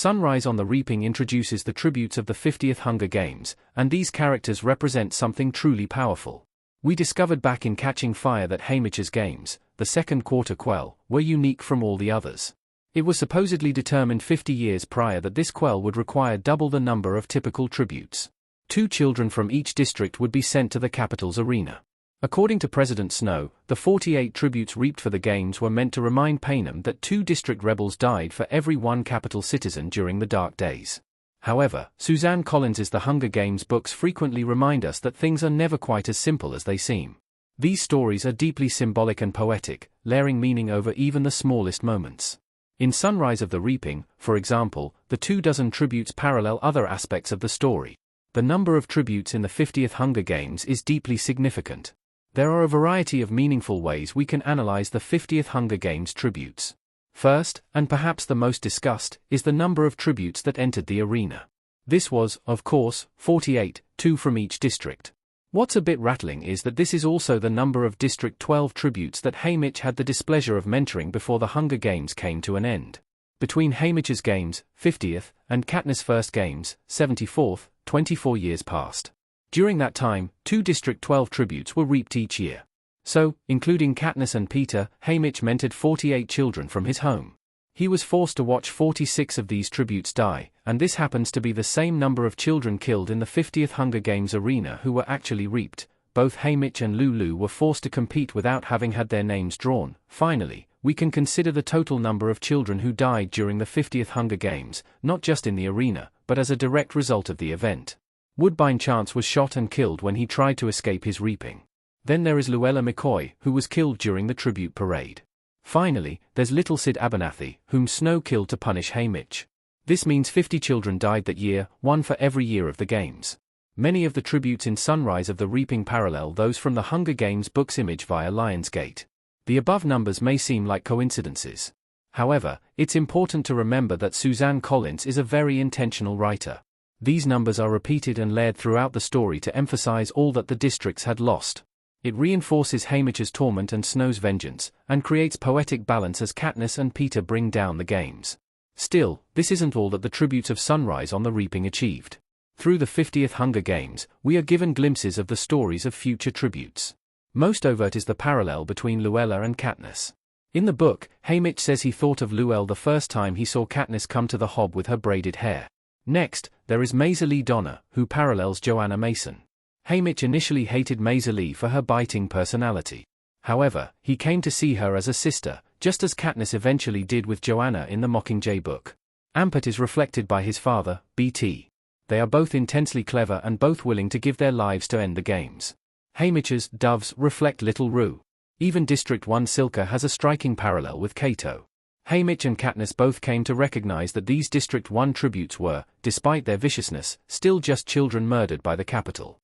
Sunrise on the Reaping introduces the tributes of the 50th Hunger Games, and these characters represent something truly powerful. We discovered back in Catching Fire that Haymitch's games, the second quarter quell, were unique from all the others. It was supposedly determined 50 years prior that this quell would require double the number of typical tributes. 2 children from each district would be sent to the capital's arena. According to President Snow, the 48 tributes reaped for the games were meant to remind Panem that 2 district rebels died for every 1 capital citizen during the dark days. However, Suzanne Collins's The Hunger Games books frequently remind us that things are never quite as simple as they seem. These stories are deeply symbolic and poetic, layering meaning over even the smallest moments. In Sunrise of the Reaping, for example, the 24 tributes parallel other aspects of the story. The number of tributes in the 50th Hunger Games is deeply significant. There are a variety of meaningful ways we can analyze the 50th Hunger Games tributes. First, and perhaps the most discussed, is the number of tributes that entered the arena. This was, of course, 48, 2 from each district. What's a bit rattling is that this is also the number of District 12 tributes that Haymitch had the displeasure of mentoring before the Hunger Games came to an end. Between Haymitch's games, 50th, and Katniss' first games, 74th, 24 years passed. During that time, 2 District 12 tributes were reaped each year. So, including Katniss and Peter, Haymitch mentored 48 children from his home. He was forced to watch 46 of these tributes die, and this happens to be the same number of children killed in the 50th Hunger Games arena who were actually reaped. Both Haymitch and Lulu were forced to compete without having had their names drawn. Finally, we can consider the total number of children who died during the 50th Hunger Games, not just in the arena, but as a direct result of the event. Woodbine Chance was shot and killed when he tried to escape his reaping. Then there is Luella McCoy, who was killed during the tribute parade. Finally, there's Little Sid Abernathy, whom Snow killed to punish Haymitch. This means 50 children died that year, 1 for every year of the games. Many of the tributes in Sunrise of the Reaping parallel those from the Hunger Games books image via Lionsgate. The above numbers may seem like coincidences. However, it's important to remember that Suzanne Collins is a very intentional writer. These numbers are repeated and layered throughout the story to emphasize all that the districts had lost. It reinforces Haymitch's torment and Snow's vengeance, and creates poetic balance as Katniss and Peter bring down the games. Still, this isn't all that the tributes of Sunrise on the Reaping achieved. Through the 50th Hunger Games, we are given glimpses of the stories of future tributes. Most overt is the parallel between Luella and Katniss. In the book, Haymitch says he thought of Luella the first time he saw Katniss come to the hob with her braided hair. Next, there is Maisie Lee Donner, who parallels Joanna Mason. Haymitch initially hated Maisie Lee for her biting personality. However, he came to see her as a sister, just as Katniss eventually did with Joanna in the Mockingjay book. Ampert is reflected by his father, B.T. They are both intensely clever and both willing to give their lives to end the games. Haymitch's doves reflect Little Rue. Even District 1 Silka has a striking parallel with Cato. Haymitch and Katniss both came to recognize that these District 1 tributes were, despite their viciousness, still just children murdered by the capital.